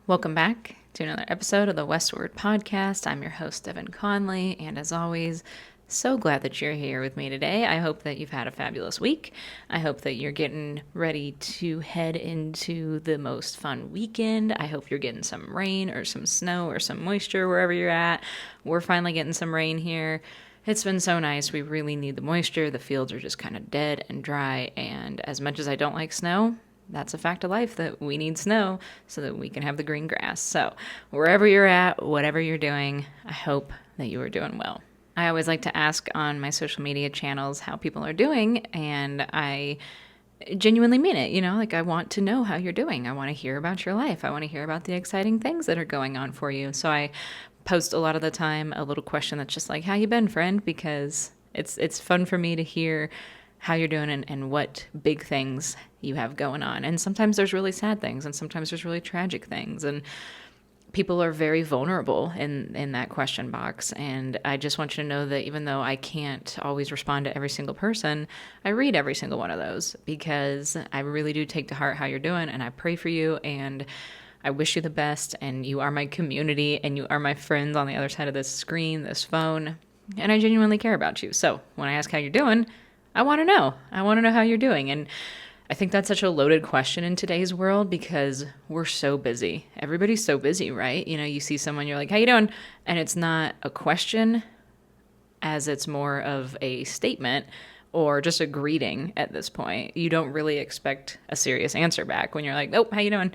Welcome back to another episode of the Westward podcast. I'm your host, Devin Conley, and as always, so glad that you're here with me today. I hope that you've had a fabulous week. I hope that you're getting ready to head into the most fun weekend. I hope you're getting some rain or some snow or some moisture wherever you're at. We're finally getting some rain here. It's been so nice. We really need the moisture. The fields are just kind of dead and dry, and as much as I don't like snow, that's a fact of life that we need snow so that we can have the green grass. So wherever you're at, whatever you're doing, I hope that you are doing well. I always like to ask on my social media channels how people are doing, and I genuinely mean it. Like I want to know how you're doing. I want to hear about your life. I want to hear about the exciting things that are going on for you. So I post a lot of the time a little question that's just like, how you been, friend? Because it's fun for me to hear how you're doing and what big things you have going on. And sometimes there's really sad things, and sometimes there's really tragic things. And people are very vulnerable in that question box. And I just want you to know that even though I can't always respond to every single person, I read every single one of those because I really do take to heart how you're doing, and I pray for you, and I wish you the best. And you are my community, and you are my friends on the other side of this screen, this phone, and I genuinely care about you. So when I ask how you're doing, I want to know. I want to know how you're doing. And I think that's such a loaded question in today's world because we're so busy. Everybody's so busy, right? You see someone, you're like, how you doing? And it's not a question as it's more of a statement or just a greeting at this point. You don't really expect a serious answer back when you're like, oh, how you doing?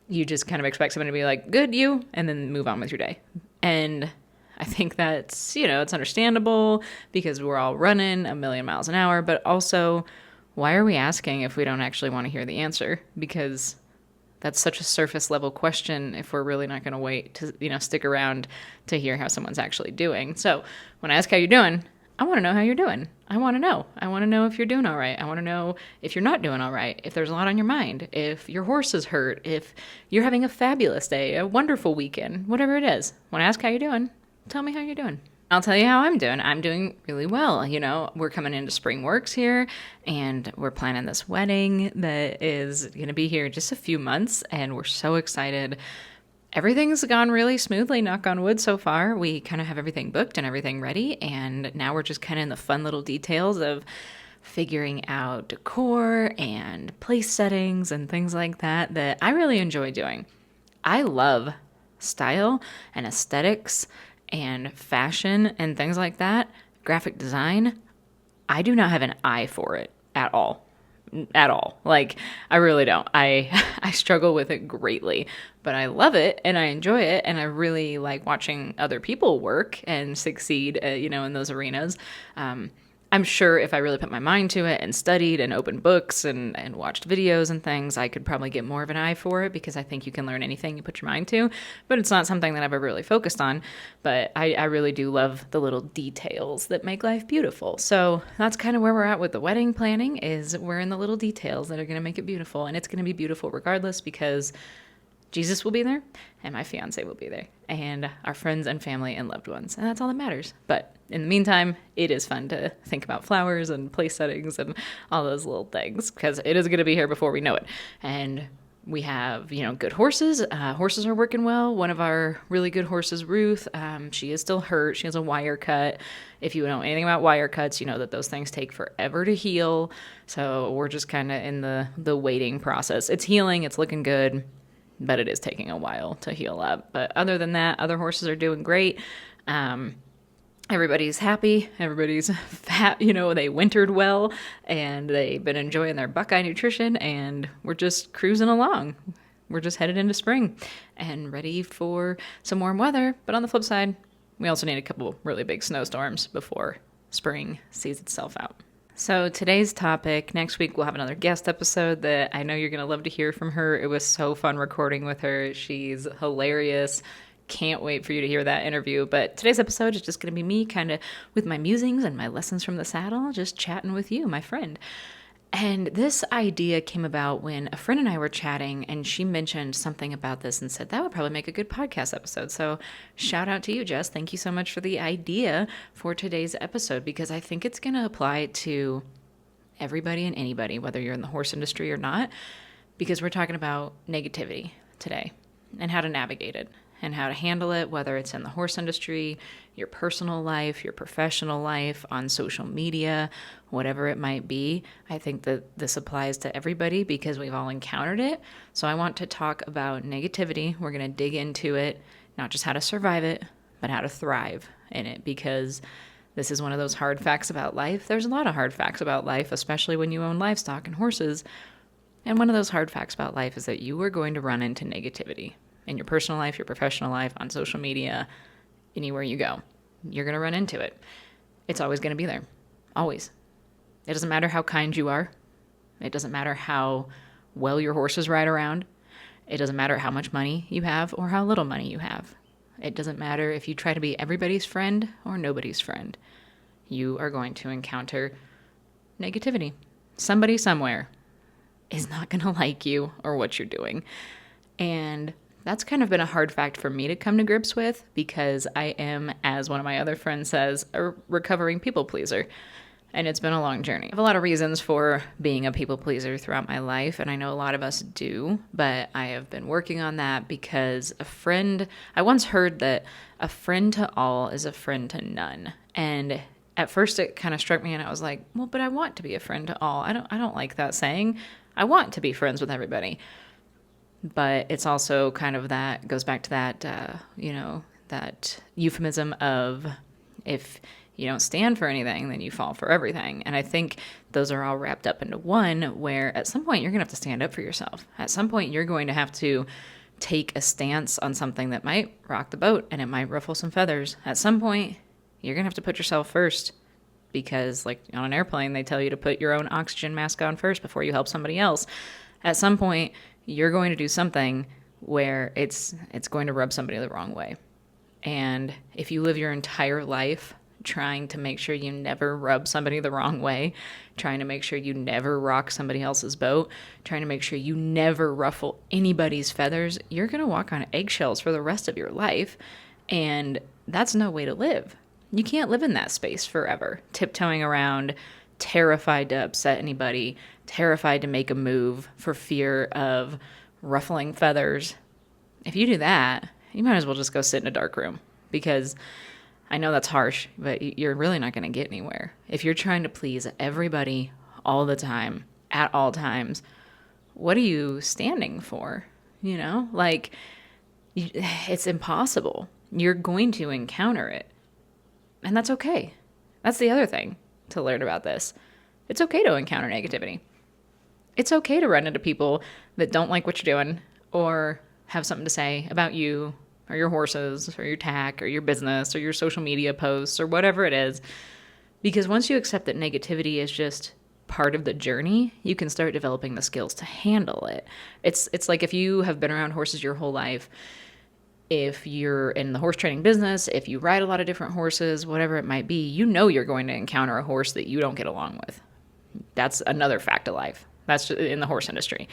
You just kind of expect someone to be like, good, you, and then move on with your day. And I think that's, it's understandable because we're all running a million miles an hour, but also why are we asking if we don't actually want to hear the answer? Because that's such a surface level question if we're really not going to wait to, stick around to hear how someone's actually doing. So when I ask how you're doing, I want to know how you're doing. I want to know. I want to know if you're doing all right. I want to know if you're not doing all right, if there's a lot on your mind, if your horse is hurt, if you're having a fabulous day, a wonderful weekend, whatever it is. When I ask how you're doing, tell me how you're doing. I'll tell you how I'm doing. I'm doing really well. We're coming into spring works here, and we're planning this wedding that is going to be here in just a few months, and we're so excited. Everything's gone really smoothly, knock on wood, so far. We kind of have everything booked and everything ready, and now we're just kind of in the fun little details of figuring out decor and place settings and things like that I really enjoy doing. I love style and aesthetics and fashion and things like that, graphic design. I do not have an eye for it at all. Like, I really don't. I struggle with it greatly, but I love it and I enjoy it, and I really like watching other people work and succeed, in those arenas. I'm sure if I really put my mind to it and studied and opened books and watched videos and things, I could probably get more of an eye for it because I think you can learn anything you put your mind to, but it's not something that I've ever really focused on. But I really do love the little details that make life beautiful. So that's kind of where we're at with the wedding planning, is we're in the little details that are going to make it beautiful, and it's going to be beautiful regardless because Jesus will be there, and my fiance will be there, and our friends and family and loved ones, and that's all that matters. But in the meantime, it is fun to think about flowers and place settings and all those little things, because it is going to be here before we know it. And we have, good horses. Horses are working well. One of our really good horses, Ruth, she is still hurt. She has a wire cut. If you know anything about wire cuts, you know that those things take forever to heal. So we're just kind of in the waiting process. It's healing. It's looking good, but it is taking a while to heal up. But other than that, other horses are doing great. Everybody's happy. Everybody's fat. They wintered well, and they've been enjoying their Buckeye nutrition, and we're just cruising along. We're just headed into spring and ready for some warm weather. But on the flip side, we also need a couple really big snowstorms before spring sees itself out. So today's topic, next week we'll have another guest episode that I know you're going to love to hear from her. It was so fun recording with her. She's hilarious. Can't wait for you to hear that interview. But today's episode is just going to be me kind of with my musings and my lessons from the saddle, just chatting with you, my friend. And this idea came about when a friend and I were chatting, and she mentioned something about this and said that would probably make a good podcast episode. So shout out to you, Jess. Thank you so much for the idea for today's episode, because I think it's going to apply to everybody and anybody, whether you're in the horse industry or not, because we're talking about negativity today. and how to navigate it and how to handle it, whether it's in the horse industry, your personal life, your professional life, on social media, whatever it might be. I think that this applies to everybody because we've all encountered it. So I want to talk about negativity. We're going to dig into it, not just how to survive it, but how to thrive in it, because this is one of those hard facts about life. There's a lot of hard facts about life, especially when you own livestock and horses. And one of those hard facts about life is that you are going to run into negativity in your personal life, your professional life, on social media, anywhere you go. You're going to run into it. It's always going to be there. Always. It doesn't matter how kind you are. It doesn't matter how well your horses ride around. It doesn't matter how much money you have or how little money you have. It doesn't matter if you try to be everybody's friend or nobody's friend. You are going to encounter negativity. Somebody somewhere is not going to like you or what you're doing. And that's kind of been a hard fact for me to come to grips with, because I am, as one of my other friends says, a recovering people pleaser. And it's been a long journey. I have a lot of reasons for being a people pleaser throughout my life, and I know a lot of us do, but I have been working on that because I once heard that a friend to all is a friend to none. And at first it kind of struck me and I was like, well, but I want to be a friend to all. I don't like that saying. I want to be friends with everybody. But it's also kind of that, goes back to that, that euphemism of if you don't stand for anything, then you fall for everything. And I think those are all wrapped up into one, where at some point you're going to have to stand up for yourself. At some point you're going to have to take a stance on something that might rock the boat and it might ruffle some feathers. At some point you're going to have to put yourself first, because like on an airplane, they tell you to put your own oxygen mask on first before you help somebody else. At some point you're going to do something where it's going to rub somebody the wrong way. And if you live your entire life trying to make sure you never rub somebody the wrong way, trying to make sure you never rock somebody else's boat, trying to make sure you never ruffle anybody's feathers, you're going to walk on eggshells for the rest of your life. And that's no way to live. You can't live in that space forever, tiptoeing around, terrified to upset anybody, terrified to make a move for fear of ruffling feathers. If you do that, you might as well just go sit in a dark room, because I know that's harsh, but you're really not going to get anywhere. If you're trying to please everybody all the time, at all times, what are you standing for? It's impossible. You're going to encounter it. And that's okay. That's the other thing to learn about this. It's okay to encounter negativity. It's okay to run into people that don't like what you're doing or have something to say about you or your horses or your tack or your business or your social media posts or whatever it is. Because once you accept that negativity is just part of the journey, you can start developing the skills to handle it. It's like if you have been around horses your whole life, if you're in the horse training business, if you ride a lot of different horses, whatever it might be, you're going to encounter a horse that you don't get along with. That's another fact of life. That's in the horse industry.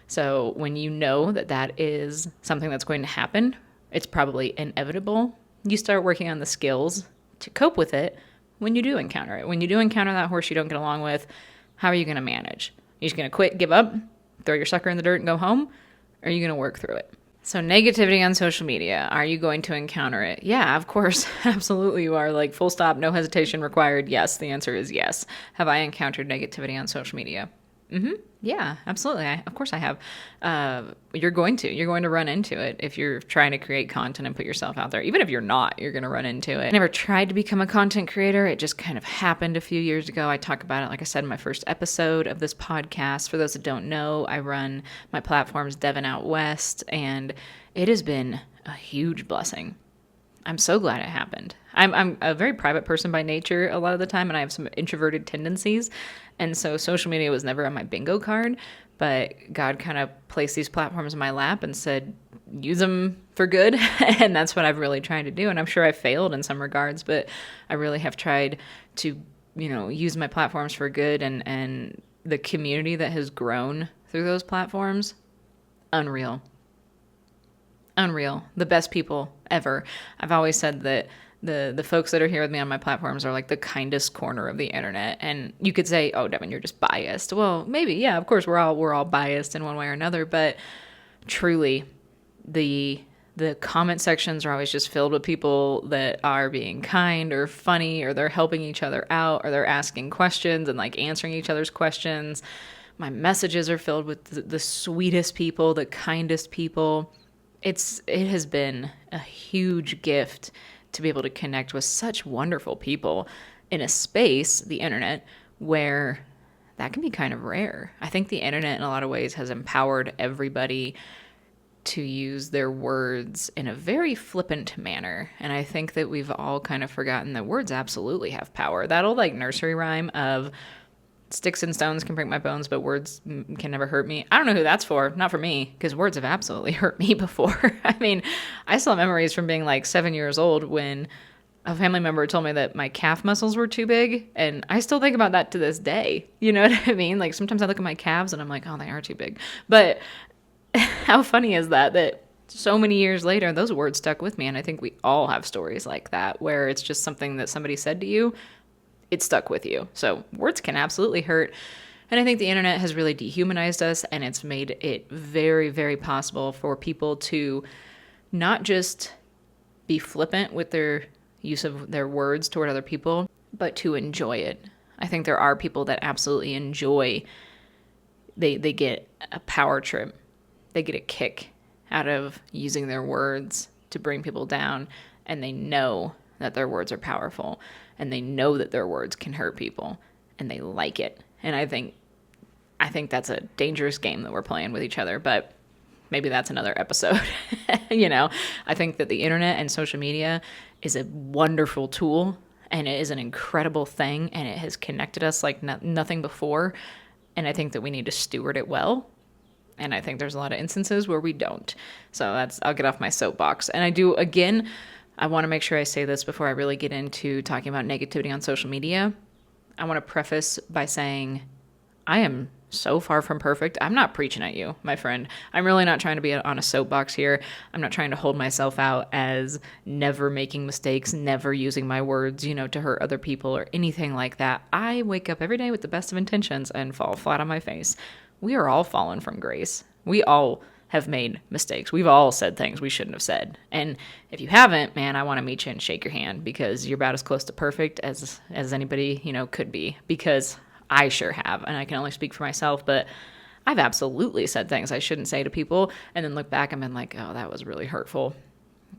So when you know that that is something that's going to happen, it's probably inevitable. You start working on the skills to cope with it when you do encounter it. When you do encounter that horse you don't get along with, how are you going to manage? You're just going to quit, give up, throw your sucker in the dirt and go home? Or are you going to work through it? So negativity on social media, are you going to encounter it? Yeah, of course. Absolutely you are. Like full stop, no hesitation required. Yes, the answer is yes. Have I encountered negativity on social media? Yeah, absolutely. Of course I have. You're going to run into it if you're trying to create content and put yourself out there. Even if you're not, you're going to run into it. I never tried to become a content creator. It just kind of happened a few years ago. I talk about it, like I said, in my first episode of this podcast. For those that don't know, I run my platforms Devon Out West, and it has been a huge blessing. I'm so glad it happened. I'm a very private person by nature a lot of the time, and I have some introverted tendencies. And so social media was never on my bingo card, but God kind of placed these platforms in my lap and said, use them for good. And that's what I've really tried to do. And I'm sure I failed in some regards, but I really have tried to, use my platforms for good, and the community that has grown through those platforms, unreal. The best people ever. I've always said that the folks that are here with me on my platforms are like the kindest corner of the internet. And you could say, oh, Devin, you're just biased. Well, maybe, yeah, of course we're all biased in one way or another, but truly the comment sections are always just filled with people that are being kind or funny, or they're helping each other out, or they're asking questions and like answering each other's questions. My messages are filled with the sweetest people, the kindest people. It has been a huge gift to be able to connect with such wonderful people in a space, the internet, where that can be kind of rare. I think the internet in a lot of ways has empowered everybody to use their words in a very flippant manner. And I think that we've all kind of forgotten that words absolutely have power. That old like nursery rhyme of sticks and stones can break my bones, but words can never hurt me. I don't know who that's for. Not for me, because words have absolutely hurt me before. I mean, I still have memories from being like 7 years old when a family member told me that my calf muscles were too big, and I still think about that to this day. You know what I mean? Like sometimes I look at my calves and I'm like, oh, they are too big. But how funny is that so many years later, those words stuck with me. And I think we all have stories like that, where it's just something that somebody said to you, it stuck with you. So words can absolutely hurt. And I think the internet has really dehumanized us, and it's made it very, very possible for people to not just be flippant with their use of their words toward other people, but to enjoy it. I think there are people that absolutely enjoy, they get a power trip. They get a kick out of using their words to bring people down, and they know that their words are powerful, and they know that their words can hurt people, and they like it. And I think that's a dangerous game that we're playing with each other, but maybe that's another episode. I think that the internet and social media is a wonderful tool, and it is an incredible thing, and it has connected us like nothing before. And I think that we need to steward it well. And I think there's a lot of instances where we don't. So I'll get off my soapbox. And I want to make sure I say this before I really get into talking about negativity on social media. I want to preface by saying I am so far from perfect. I'm not preaching at you, my friend. I'm really not trying to be on a soapbox here. I'm not trying to hold myself out as never making mistakes, never using my words, to hurt other people or anything like that. I wake up every day with the best of intentions and fall flat on my face. We are all fallen from grace. We all have made mistakes. We've all said things we shouldn't have said. And if you haven't, man, I want to meet you and shake your hand, because you're about as close to perfect as anybody, could be, because I sure have. And I can only speak for myself, but I've absolutely said things I shouldn't say to people, and then look back and been like, oh, that was really hurtful.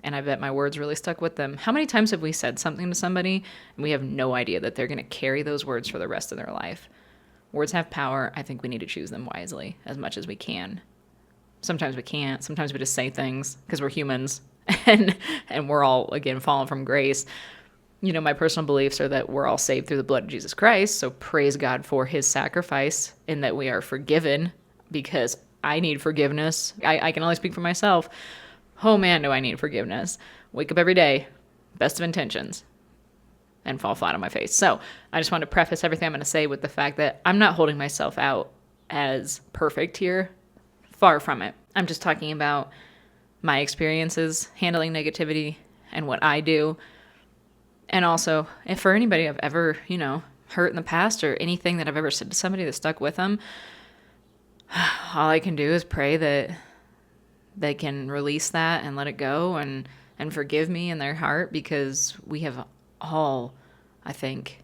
And I bet my words really stuck with them. How many times have we said something to somebody and we have no idea that they're going to carry those words for the rest of their life? Words have power. I think we need to choose them wisely as much as we can. Sometimes we can't. Sometimes we just say things because we're humans and we're all, again, fallen from grace. My personal beliefs are that we're all saved through the blood of Jesus Christ. So praise God for his sacrifice, and that we are forgiven, because I need forgiveness. I can only speak for myself. Oh man, do I need forgiveness. Wake up every day, best of intentions, and fall flat on my face. So I just want to preface everything I'm going to say with the fact that I'm not holding myself out as perfect here. Far from it. I'm just talking about my experiences handling negativity and what I do. And also, if for anybody I've ever, hurt in the past, or anything that I've ever said to somebody that stuck with them, all I can do is pray that they can release that and let it go and forgive me in their heart, because we have all, I think,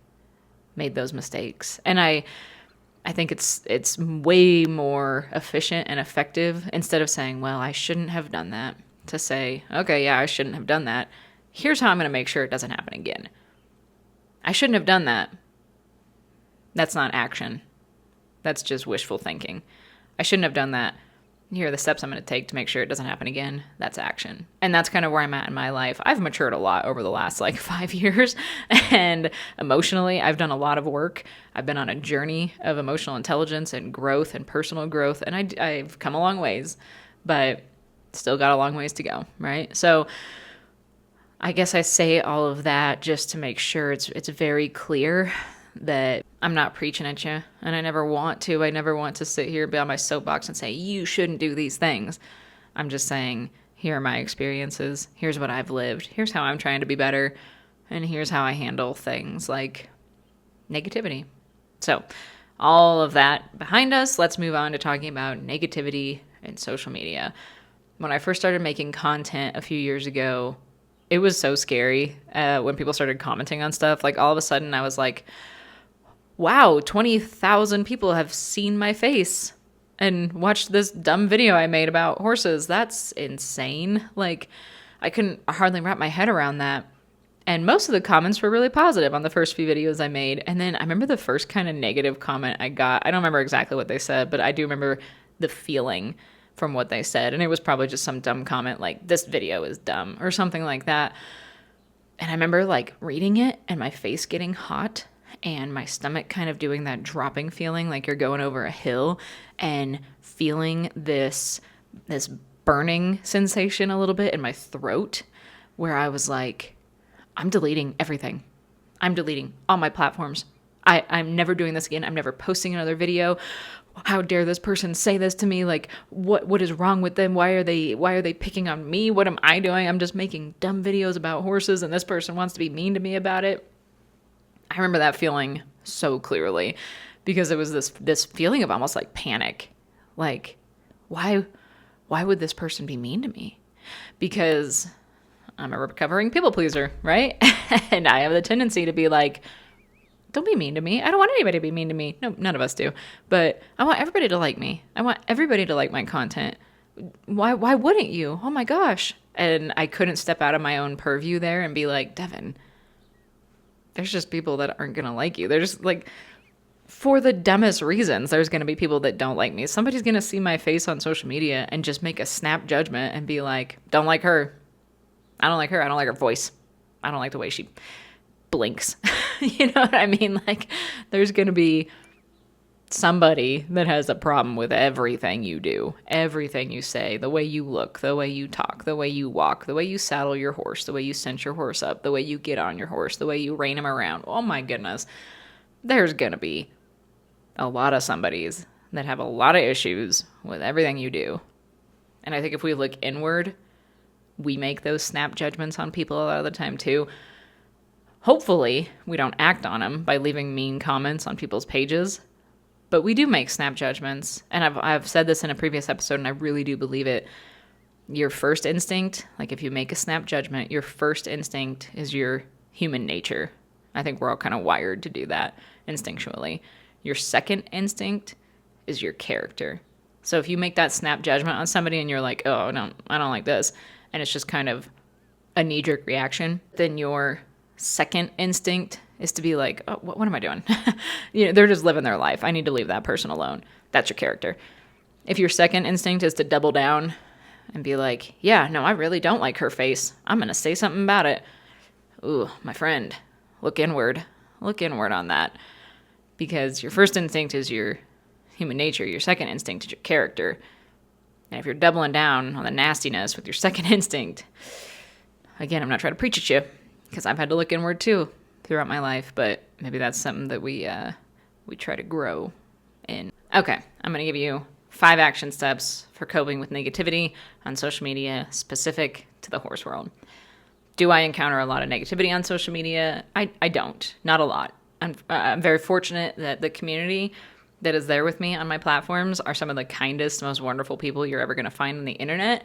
made those mistakes. And I think it's way more efficient and effective, instead of saying, well, I shouldn't have done that, to say, okay, yeah, I shouldn't have done that. Here's how I'm going to make sure it doesn't happen again. I shouldn't have done that. That's not action. That's just wishful thinking. I shouldn't have done that. Here are the steps I'm going to take to make sure it doesn't happen again. That's action. And that's kind of where I'm at in my life. I've matured a lot over the last 5 years. And emotionally, I've done a lot of work. I've been on a journey of emotional intelligence and growth and personal growth. And I've come a long ways, but still got a long ways to go, right? So I guess I say all of that just to make sure it's very clear that I'm not preaching at you, and I never want to. I never want to sit here, be on my soapbox and say, you shouldn't do these things. I'm just saying, here are my experiences. Here's what I've lived. Here's how I'm trying to be better. And here's how I handle things like negativity. So all of that behind us, let's move on to talking about negativity and social media. When I first started making content a few years ago, it was so scary when people started commenting on stuff. Like all of a sudden I was like, wow, 20,000 people have seen my face and watched this dumb video I made about horses. That's insane. Like, I couldn't hardly wrap my head around that. And most of the comments were really positive on the first few videos I made. And then I remember the first kind of negative comment I got. I don't remember exactly what they said, but I do remember the feeling from what they said. And it was probably just some dumb comment like, this video is dumb or something like that. And I remember like reading it and my face getting hot and my stomach kind of doing that dropping feeling like you're going over a hill, and feeling this burning sensation a little bit in my throat, where I was like, I'm deleting everything. I'm deleting all my platforms. I'm never doing this again. I'm never posting another video. How dare this person say this to me? Like, what is wrong with them? Why are they picking on me? What am I doing? I'm just making dumb videos about horses and this person wants to be mean to me about it. I remember that feeling so clearly, because it was this feeling of almost like panic. Like, why would this person be mean to me? Because I'm a recovering people pleaser, right? And I have the tendency to be like, don't be mean to me. I don't want anybody to be mean to me. No, none of us do. But I want everybody to like me. I want everybody to like my content. Why wouldn't you? Oh my gosh. And I couldn't step out of my own purview there and be like, Devin, there's just people that aren't going to like you. They're just like, for the dumbest reasons, there's going to be people that don't like me. Somebody's going to see my face on social media and just make a snap judgment and be like, don't like her. I don't like her. I don't like her voice. I don't like the way she blinks. You know what I mean? Like, there's going to be somebody that has a problem with everything you do, everything you say, the way you look, the way you talk, the way you walk, the way you saddle your horse, the way you cinch your horse up, the way you get on your horse, the way you rein him around. Oh my goodness. There's going to be a lot of somebodies that have a lot of issues with everything you do. And I think if we look inward, we make those snap judgments on people a lot of the time too. Hopefully, we don't act on them by leaving mean comments on people's pages, but we do make snap judgments. And I've said this in a previous episode, and I really do believe it. Your first instinct, like if you make a snap judgment, your first instinct is your human nature. I think we're all kind of wired to do that instinctually. Your second instinct is your character. So if you make that snap judgment on somebody and you're like, oh, no, I don't like this, and it's just kind of a knee-jerk reaction, then your second instinct is to be like, oh, what am I doing? They're just living their life. I need to leave that person alone. That's your character. If your second instinct is to double down and be like, yeah, no, I really don't like her face. I'm going to say something about it. Ooh, my friend, look inward. Look inward on that. Because your first instinct is your human nature. Your second instinct is your character. And if you're doubling down on the nastiness with your second instinct, again, I'm not trying to preach at you, because I've had to look inward too throughout my life, but maybe that's something that we try to grow in. Okay, I'm going to give you 5 action steps for coping with negativity on social media specific to the horse world. Do I encounter a lot of negativity on social media? I don't. Not a lot. I'm very fortunate that the community that is there with me on my platforms are some of the kindest, most wonderful people you're ever going to find on the internet.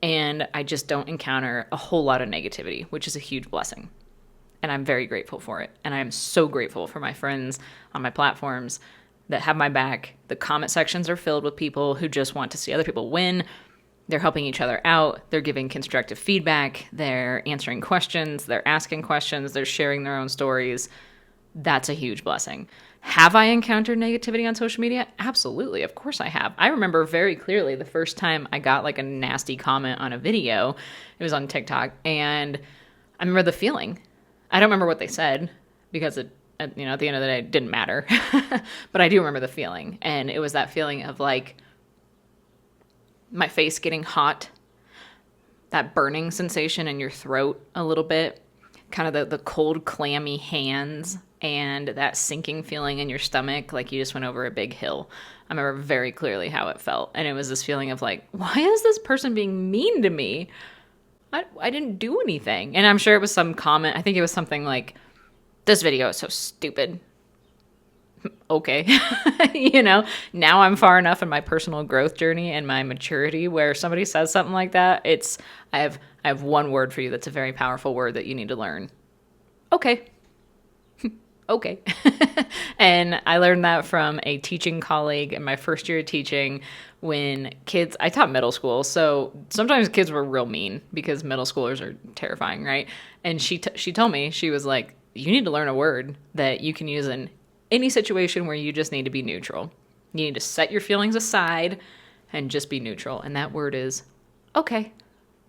And I just don't encounter a whole lot of negativity, which is a huge blessing. And I'm very grateful for it. And I am so grateful for my friends on my platforms that have my back. The comment sections are filled with people who just want to see other people win. They're helping each other out. They're giving constructive feedback. They're answering questions. They're asking questions. They're sharing their own stories. That's a huge blessing. Have I encountered negativity on social media? Absolutely. Of course I have. I remember very clearly the first time I got like a nasty comment on a video. It was on TikTok. And I remember the feeling. I don't remember what they said because at the end of the day, it didn't matter. But I do remember the feeling. And it was that feeling of like my face getting hot, that burning sensation in your throat a little bit, kind of the cold, clammy hands, and that sinking feeling in your stomach like you just went over a big hill. I remember very clearly how it felt. And it was this feeling of like, why is this person being mean to me? I didn't do anything. And I'm sure it was some comment. I think it was something like, this video is so stupid. Okay. Now I'm far enough in my personal growth journey and my maturity where somebody says something like that, I have one word for you that's a very powerful word that you need to learn. Okay. Okay. And I learned that from a teaching colleague in my first year of teaching when I taught middle school. So sometimes kids were real mean because middle schoolers are terrifying, right? And she told me, she was like, you need to learn a word that you can use in any situation where you just need to be neutral. You need to set your feelings aside and just be neutral. And that word is okay.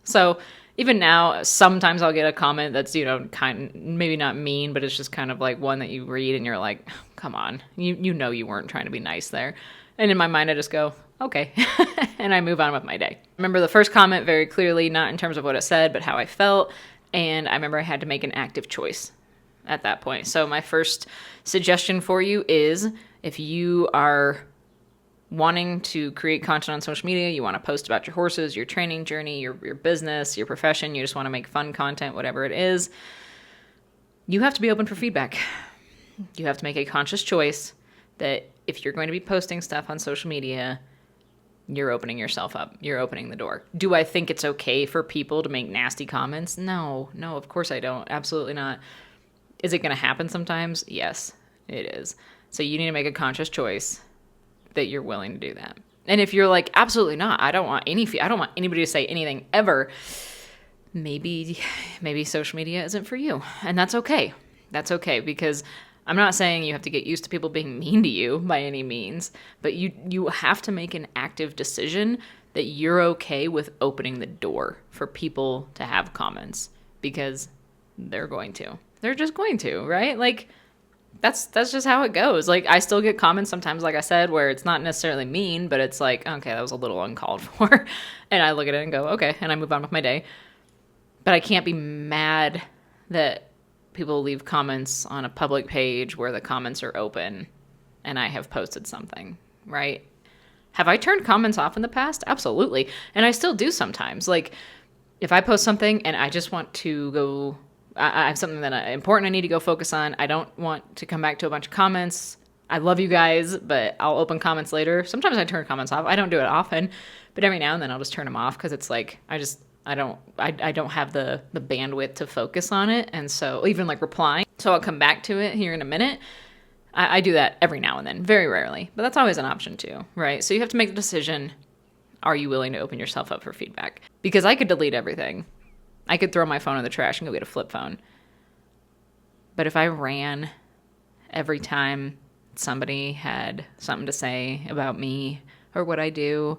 So even now, sometimes I'll get a comment that's, maybe not mean, but it's just kind of like one that you read and you're like, come on, you know you weren't trying to be nice there. And in my mind, I just go, okay, and I move on with my day. I remember the first comment very clearly, not in terms of what it said, but how I felt. And I remember I had to make an active choice at that point. So my first suggestion for you is if you are wanting to create content on social media, you want to post about your horses, your training journey, your business, your profession, you just want to make fun content, whatever it is, you have to be open for feedback. You have to make a conscious choice that if you're going to be posting stuff on social media, you're opening yourself up. You're opening the door. Do I think it's okay for people to make nasty comments? No, of course I don't. Absolutely not. Is it going to happen sometimes? Yes, it is. So you need to make a conscious choice that you're willing to do that. And if you're like, absolutely not, I don't want anybody to say anything ever, maybe social media isn't for you. And that's okay. That's okay, because I'm not saying you have to get used to people being mean to you by any means, but you have to make an active decision that you're okay with opening the door for people to have comments, because they're going to. They're just going to, right? Like, that's just how it goes. Like, I still get comments sometimes, like I said, where it's not necessarily mean, but it's like, okay, that was a little uncalled for. And I look at it and go, okay, and I move on with my day. But I can't be mad that people leave comments on a public page where the comments are open and I have posted something, right? Have I turned comments off in the past? Absolutely. And I still do sometimes. Like, if I post something and I just want to go, I have something that important I need to go focus on, I don't want to come back to a bunch of comments. I love you guys, but I'll open comments later. Sometimes I turn comments off. I don't do it often, but every now and then I'll just turn them off because it's like, I don't have the bandwidth to focus on it. And so even like replying, so I'll come back to it here in a minute. I do that every now and then, very rarely, but that's always an option too, right? So you have to make the decision. Are you willing to open yourself up for feedback? Because I could delete everything. I could throw my phone in the trash and go get a flip phone. But if I ran every time somebody had something to say about me or what I do,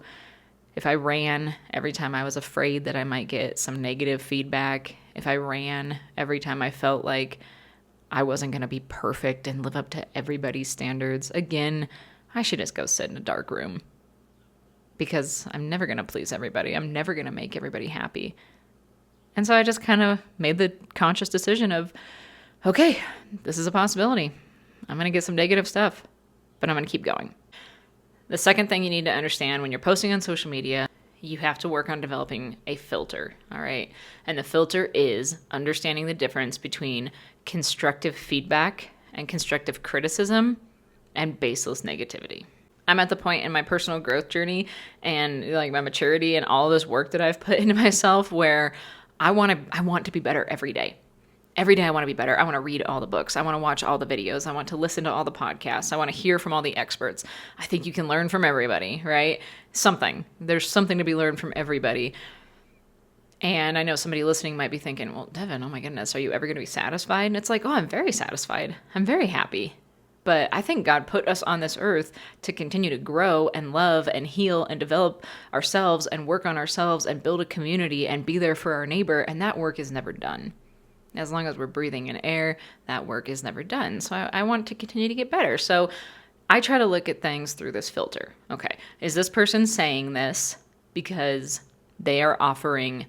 if I ran every time I was afraid that I might get some negative feedback, if I ran every time I felt like I wasn't going to be perfect and live up to everybody's standards, again, I should just go sit in a dark room, because I'm never going to please everybody. I'm never going to make everybody happy. And so I just kind of made the conscious decision of, okay, this is a possibility. I'm going to get some negative stuff, but I'm going to keep going. The second thing you need to understand when you're posting on social media, you have to work on developing a filter, all right? And the filter is understanding the difference between constructive feedback and constructive criticism and baseless negativity. I'm at the point in my personal growth journey and like my maturity and all this work that I've put into myself where I want to be better every day. Every day I want to be better. I want to read all the books. I want to watch all the videos. I want to listen to all the podcasts. I want to hear from all the experts. I think you can learn from everybody, right? There's something to be learned from everybody. And I know somebody listening might be thinking, well, Devin, oh my goodness, are you ever going to be satisfied? And it's like, oh, I'm very satisfied. I'm very happy. But I think God put us on this earth to continue to grow and love and heal and develop ourselves and work on ourselves and build a community and be there for our neighbor. And that work is never done. As long as we're breathing in air, that work is never done. So I want to continue to get better. So I try to look at things through this filter. Okay, is this person saying this because they are offering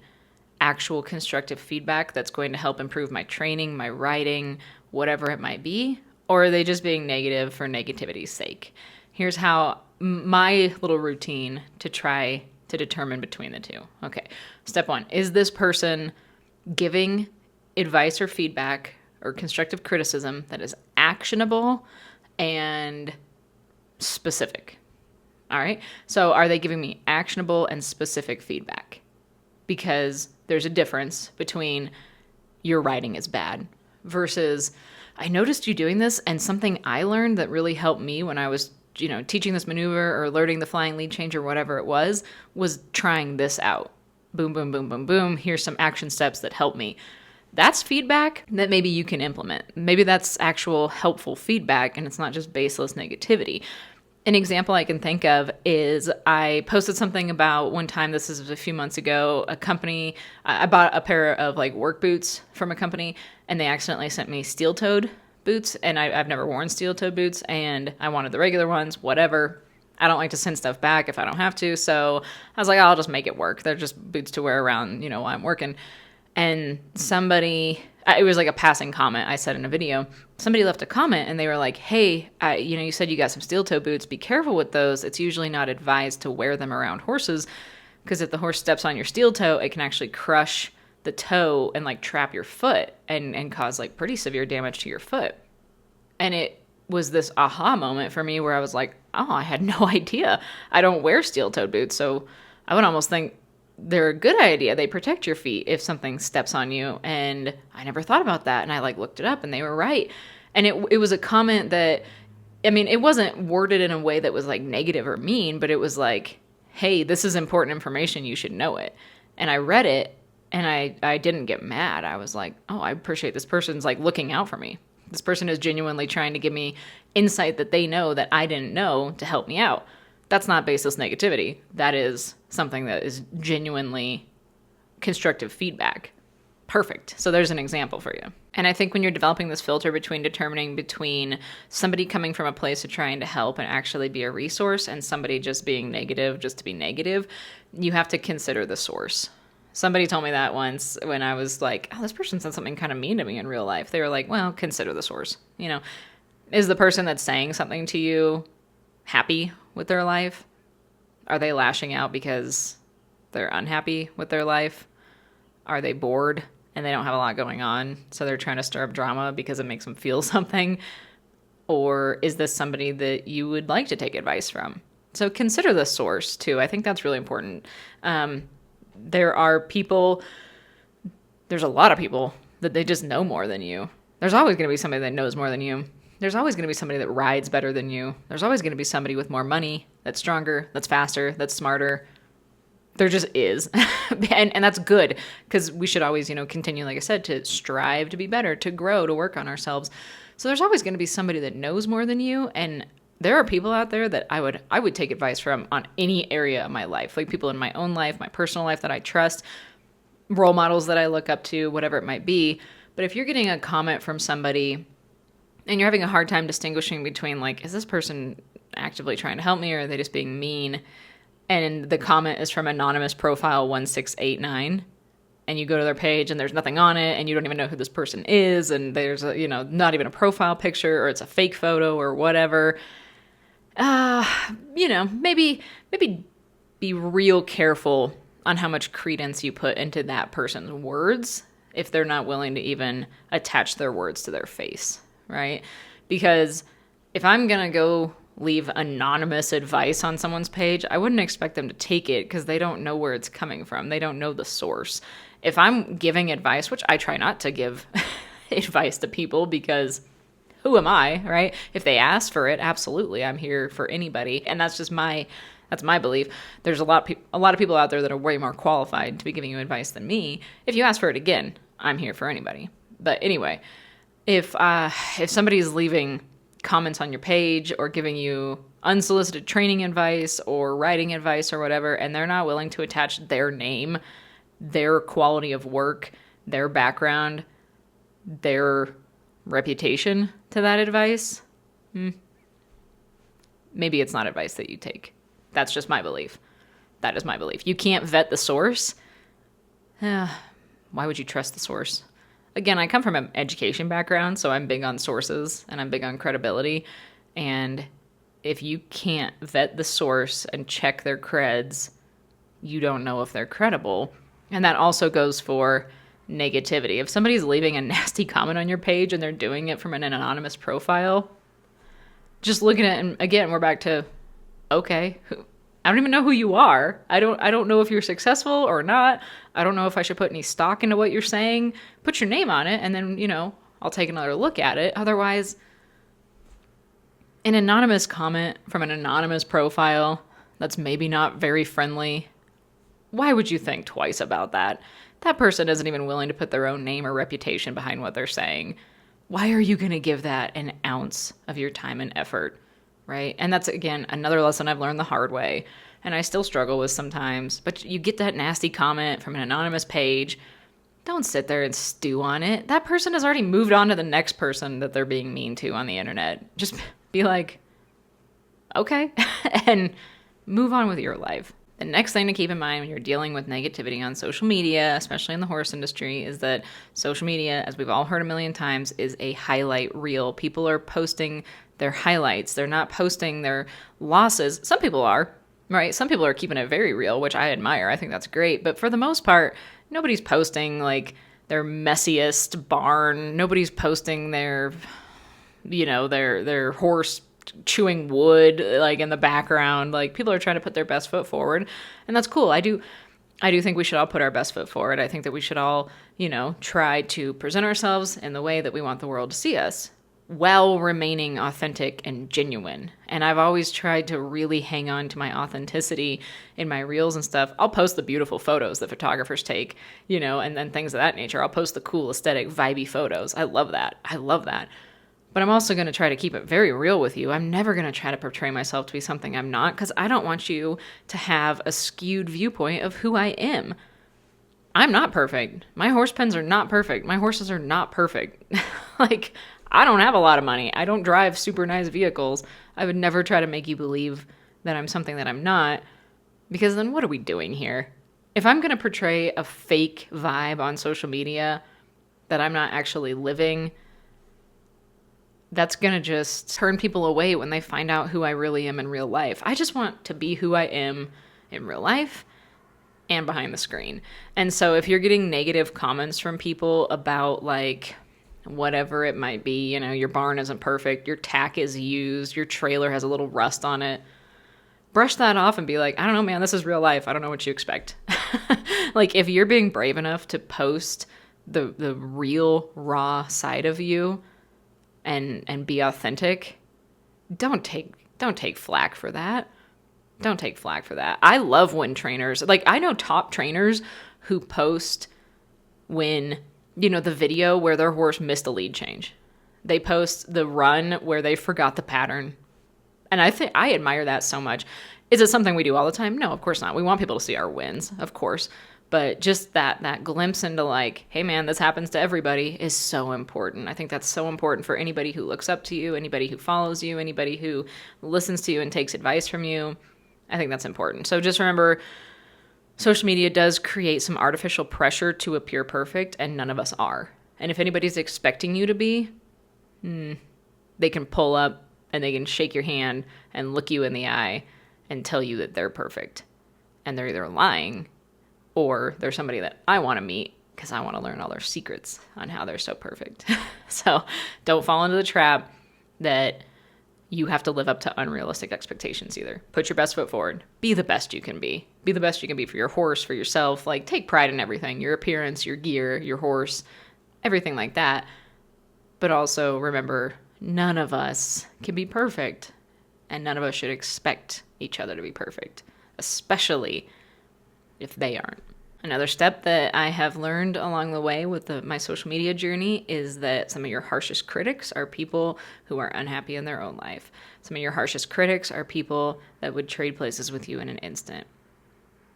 actual constructive feedback that's going to help improve my training, my writing, whatever it might be? Or are they just being negative for negativity's sake? Here's how my little routine to try to determine between the two. Okay, step one, is this person giving advice or feedback or constructive criticism that is actionable and specific. All right. So are they giving me actionable and specific feedback? Because there's a difference between your writing is bad versus I noticed you doing this, and something I learned that really helped me when I was, teaching this maneuver or learning the flying lead change or whatever it was trying this out. Boom, boom, boom, boom, boom. Here's some action steps that help me. That's feedback that maybe you can implement. Maybe that's actual helpful feedback and it's not just baseless negativity. An example I can think of is I posted something about one time, this is a few months ago, a company, I bought a pair of like work boots from a company and they accidentally sent me steel-toed boots, and I've never worn steel-toed boots and I wanted the regular ones, whatever. I don't like to send stuff back if I don't have to, so I was like, I'll just make it work. They're just boots to wear around, while I'm working. And somebody, it was like a passing comment I said in a video. Somebody left a comment and they were like, hey, you said you got some steel toe boots. Be careful with those. It's usually not advised to wear them around horses because if the horse steps on your steel toe, it can actually crush the toe and like trap your foot and cause like pretty severe damage to your foot. And it was this aha moment for me where I was like, oh, I had no idea. I don't wear steel toed boots. So I would almost think they're a good idea. They protect your feet if something steps on you. And I never thought about that. And I like looked it up and they were right. And it was a comment that, it wasn't worded in a way that was like negative or mean, but it was like, hey, this is important information. You should know it. And I read it and I didn't get mad. I was like, oh, I appreciate this person's like looking out for me. This person is genuinely trying to give me insight that they know that I didn't know to help me out. That's not baseless negativity. That is something that is genuinely constructive feedback. Perfect. So there's an example for you. And I think when you're developing this filter determining between somebody coming from a place of trying to help and actually be a resource and somebody just being negative just to be negative, you have to consider the source. Somebody told me that once when I was like, oh, this person said something kind of mean to me in real life. They were like, well, consider the source. Is the person that's saying something to you happy with their life? Are they lashing out because they're unhappy with their life? Are they bored and they don't have a lot going on, so they're trying to stir up drama because it makes them feel something? Or is this somebody that you would like to take advice from? So consider the source too. I think that's really important. There's a lot of people that they just know more than you. There's always going to be somebody that knows more than you. There's always going to be somebody that rides better than you. There's always going to be somebody with more money, that's stronger, that's faster, that's smarter. There just is. and that's good because we should always, continue, like I said, to strive to be better, to grow, to work on ourselves. So there's always going to be somebody that knows more than you. And there are people out there that I would take advice from on any area of my life, like people in my own life, my personal life that I trust, role models that I look up to, whatever it might be. But if you're getting a comment from somebody and you're having a hard time distinguishing between like, is this person actively trying to help me or are they just being mean? And the comment is from anonymous profile 1689 and you go to their page and there's nothing on it and you don't even know who this person is and there's not even a profile picture or it's a fake photo or whatever. Maybe be real careful on how much credence you put into that person's words if they're not willing to even attach their words to their face, right? Because if I'm going to go leave anonymous advice on someone's page, I wouldn't expect them to take it because they don't know where it's coming from. They don't know the source. If I'm giving advice, which I try not to give advice to people because who am I, right? If they ask for it, absolutely, I'm here for anybody. And that's just that's my belief. There's a lot of people out there that are way more qualified to be giving you advice than me. If you ask for it again, I'm here for anybody. But anyway, if somebody's leaving comments on your page or giving you unsolicited training advice or writing advice or whatever, and they're not willing to attach their name, their quality of work, their background, their reputation to that advice, maybe it's not advice that you take. That's just my belief. That is my belief. You can't vet the source. Why would you trust the source? Again, I come from an education background, so I'm big on sources and I'm big on credibility. And if you can't vet the source and check their creds, you don't know if they're credible. And that also goes for negativity. If somebody's leaving a nasty comment on your page and they're doing it from an anonymous profile, just looking at, and again, we're back to, okay, I don't even know who you are. I don't know if you're successful or not. I don't know if I should put any stock into what you're saying. Put your name on it, and then, I'll take another look at it. Otherwise, an anonymous comment from an anonymous profile that's maybe not very friendly, why would you think twice about that? That person isn't even willing to put their own name or reputation behind what they're saying. Why are you going to give that an ounce of your time and effort, right? And that's, again, another lesson I've learned the hard way, and I still struggle with sometimes. But you get that nasty comment from an anonymous page. Don't sit there and stew on it. That person has already moved on to the next person that they're being mean to on the internet. Just be like, okay, and move on with your life. The next thing to keep in mind when you're dealing with negativity on social media, especially in the horse industry, is that social media, as we've all heard a million times, is a highlight reel. People are posting their highlights. They're not posting their losses. Some people are, right? Some people are keeping it very real, which I admire. I think that's great. But for the most part, nobody's posting like their messiest barn. Nobody's posting their horse chewing wood like in the background. Like, people are trying to put their best foot forward, and that's cool. I do think we should all put our best foot forward. I think that we should all, try to present ourselves in the way that we want the world to see us, while remaining authentic and genuine. And I've always tried to really hang on to my authenticity in my reels and stuff. I'll post the beautiful photos that photographers take, and then things of that nature. I'll post the cool, aesthetic, vibey photos. I love that. But I'm also going to try to keep it very real with you. I'm never going to try to portray myself to be something I'm not, because I don't want you to have a skewed viewpoint of who I am. I'm not perfect. My horse pens are not perfect. My horses are not perfect. Like, I don't have a lot of money. I don't drive super nice vehicles. I would never try to make you believe that I'm something that I'm not, because then what are we doing here? If I'm going to portray a fake vibe on social media that I'm not actually living, that's going to just turn people away when they find out who I really am in real life. I just want to be who I am in real life and behind the screen. And so if you're getting negative comments from people about, like, whatever it might be, your barn isn't perfect, your tack is used, your trailer has a little rust on it, brush that off and be like, I don't know, man, this is real life. I don't know what you expect. Like, if you're being brave enough to post the real raw side of you, and be authentic, don't take flack for that. Don't take flack for that. I love when trainers, like, I know top trainers who post when, the video where their horse missed a lead change. They post the run where they forgot the pattern. And I think I admire that so much. Is it something we do all the time? No, of course not. We want people to see our wins, of course. But just that glimpse into, like, hey, man, this happens to everybody is so important. I think that's so important for anybody who looks up to you, anybody who follows you, anybody who listens to you and takes advice from you. I think that's important. So just remember, social media does create some artificial pressure to appear perfect, and none of us are. And if anybody's expecting you to be, they can pull up and they can shake your hand and look you in the eye and tell you that they're perfect. And they're either lying, or they're somebody that I want to meet because I want to learn all their secrets on how they're so perfect. So don't fall into the trap that you have to live up to unrealistic expectations either. Put your best foot forward. Be the best you can be. Be the best you can be for your horse, for yourself. Like, take pride in everything, your appearance, your gear, your horse, everything like that. But also remember, none of us can be perfect, and none of us should expect each other to be perfect, especially if they aren't. Another step that I have learned along the way with my social media journey is that some of your harshest critics are people who are unhappy in their own life. Some of your harshest critics are people that would trade places with you in an instant.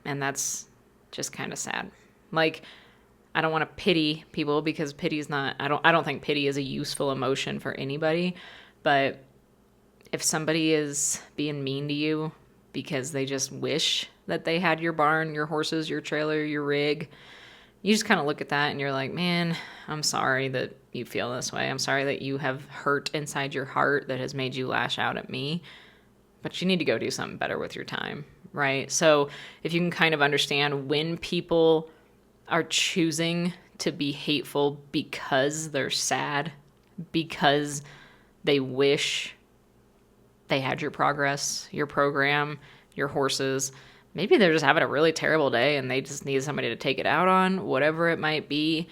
And that's just kind of sad. Like, I don't want to pity people, because pity is not, I don't think pity is a useful emotion for anybody. But if somebody is being mean to you because they just wish that they had your barn, your horses, your trailer, your rig, you just kind of look at that and you're like, man, I'm sorry that you feel this way. I'm sorry that you have hurt inside your heart that has made you lash out at me, but you need to go do something better with your time, right? So if you can kind of understand when people are choosing to be hateful because they're sad, because they wish they had your progress, your program, your horses. Maybe they're just having a really terrible day and they just need somebody to take it out on, whatever it might be.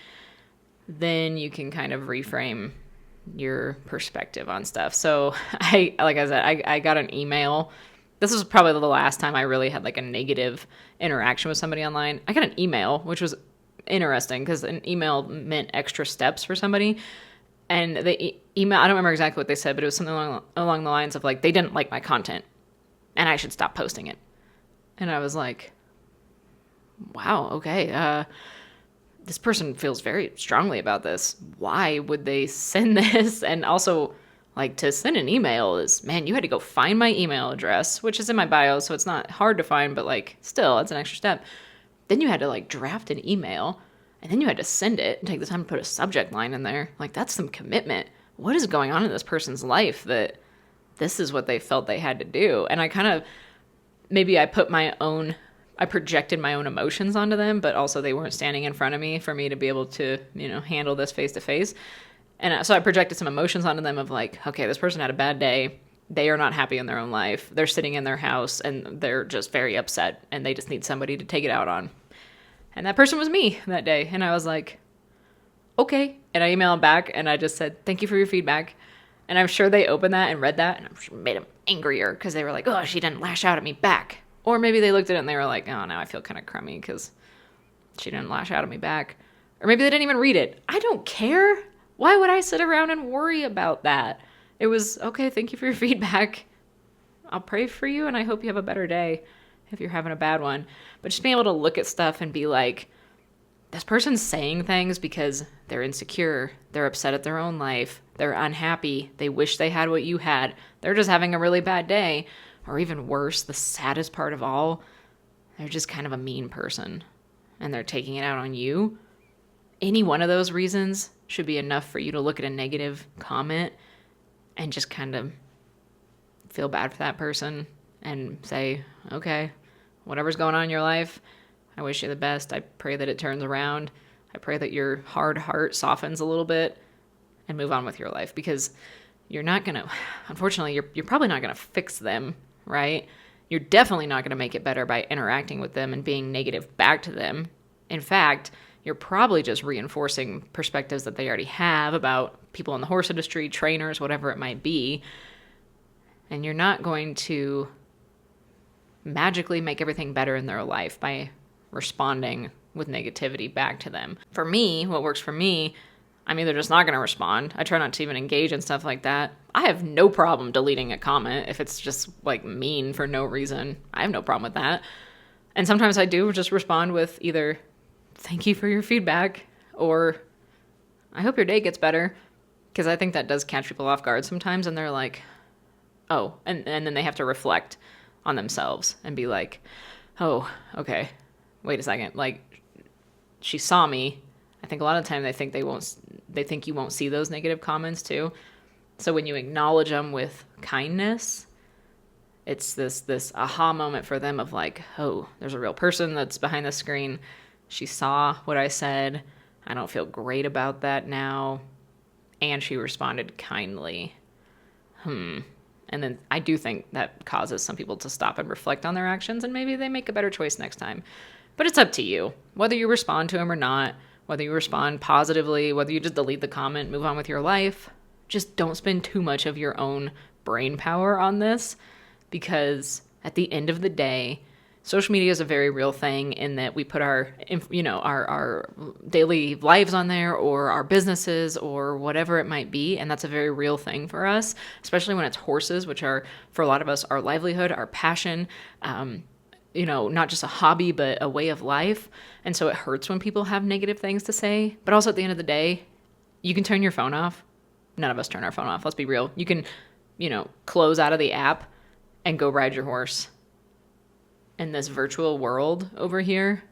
Then you can kind of reframe your perspective on stuff. So like I said, I got an email. This was probably the last time I really had like a negative interaction with somebody online. I got an email, which was interesting because an email meant extra steps for somebody. And the email, I don't remember exactly what they said, but it was something along the lines of like, they didn't like my content and I should stop posting it. And I was like, wow, okay. This person feels very strongly about this. Why would they send this? And also, like, to send an email is, man, you had to go find my email address, which is in my bio, so it's not hard to find, but like, still, it's an extra step. Then you had to like draft an email, and then you had to send it and take the time to put a subject line in there. Like, that's some commitment. What is going on in this person's life that this is what they felt they had to do? And I kind of, maybe I projected my own emotions onto them, but also they weren't standing in front of me for me to be able to, handle this face to face. And so I projected some emotions onto them of like, okay, this person had a bad day. They are not happy in their own life. They're sitting in their house and they're just very upset and they just need somebody to take it out on. And that person was me that day. And I was like, okay. And I emailed back and I just said, thank you for your feedback. And I'm sure they opened that and read that and I'm sure it made them angrier because they were like, oh, she didn't lash out at me back. Or maybe they looked at it and they were like, oh, now I feel kind of crummy because she didn't lash out at me back. Or maybe they didn't even read it. I don't care. Why would I sit around and worry about that? It was, okay, thank you for your feedback. I'll pray for you and I hope you have a better day if you're having a bad one. But just being able to look at stuff and be like, this person's saying things because they're insecure. They're upset at their own life. They're unhappy. They wish they had what you had. They're just having a really bad day. Or even worse, the saddest part of all, they're just kind of a mean person and they're taking it out on you. Any one of those reasons should be enough for you to look at a negative comment and just kind of feel bad for that person and say, okay, whatever's going on in your life, I wish you the best. I pray that it turns around. I pray that your hard heart softens a little bit and move on with your life, because you're not going to, unfortunately, you're probably not going to fix them, right? You're definitely not going to make it better by interacting with them and being negative back to them. In fact, you're probably just reinforcing perspectives that they already have about people in the horse industry, trainers, whatever it might be. And you're not going to magically make everything better in their life by responding with negativity back to them. For me, what works for me, I'm either just not going to respond. I try not to even engage in stuff like that. I have no problem deleting a comment if it's just like mean for no reason. I have no problem with that. And sometimes I do just respond with either thank you for your feedback or I hope your day gets better, because I think that does catch people off guard sometimes and they're like, oh, and then they have to reflect on themselves and be like, oh, okay, wait a second. Like, she saw me. I think a lot of the time they think you won't see those negative comments too. So when you acknowledge them with kindness, it's this aha moment for them of like, oh, there's a real person that's behind the screen. She saw what I said. I don't feel great about that now. And she responded kindly. And then I do think that causes some people to stop and reflect on their actions, and maybe they make a better choice next time. But it's up to you, whether you respond to them or not, whether you respond positively, whether you just delete the comment, move on with your life. Just don't spend too much of your own brain power on this, because at the end of the day, social media is a very real thing in that we put our daily lives on there, or our businesses, or whatever it might be. And that's a very real thing for us, especially when it's horses, which are, for a lot of us, our livelihood, our passion, not just a hobby, but a way of life. And so it hurts when people have negative things to say. But also at the end of the day, you can turn your phone off. None of us turn our phone off. Let's be real. You can, close out of the app and go ride your horse. And this virtual world over here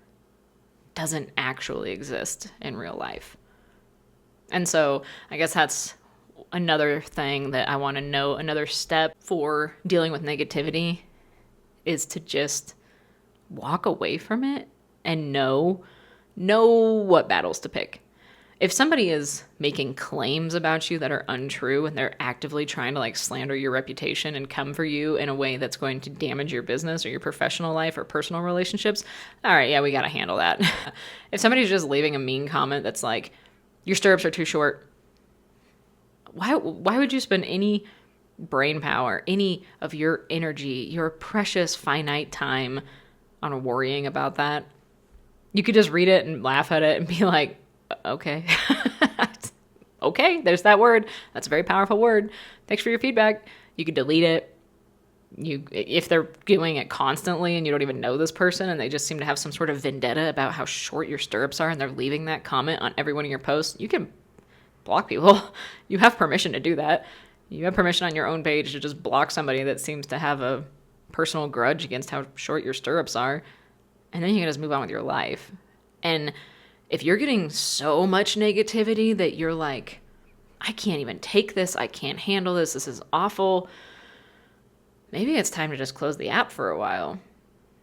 doesn't actually exist in real life. And so I guess that's another thing that I want to know. Another step for dealing with negativity is to just walk away from it and know what battles to pick. If somebody is making claims about you that are untrue and they're actively trying to like slander your reputation and come for you in a way that's going to damage your business or your professional life or personal relationships, all right, yeah, we got to handle that. If somebody's just leaving a mean comment that's like, your stirrups are too short, why would you spend any brain power, any of your energy, your precious finite time on worrying about that? You could just read it and laugh at it and be like, okay. Okay, there's that word. That's a very powerful word. Thanks for your feedback. You could delete it. If they're doing it constantly and you don't even know this person and they just seem to have some sort of vendetta about how short your stirrups are and they're leaving that comment on every one of your posts, you can block people. You have permission to do that. You have permission on your own page to just block somebody that seems to have a personal grudge against how short your stirrups are. And then you can just move on with your life. And if you're getting so much negativity that you're like, I can't even take this, I can't handle this, this is awful, maybe it's time to just close the app for a while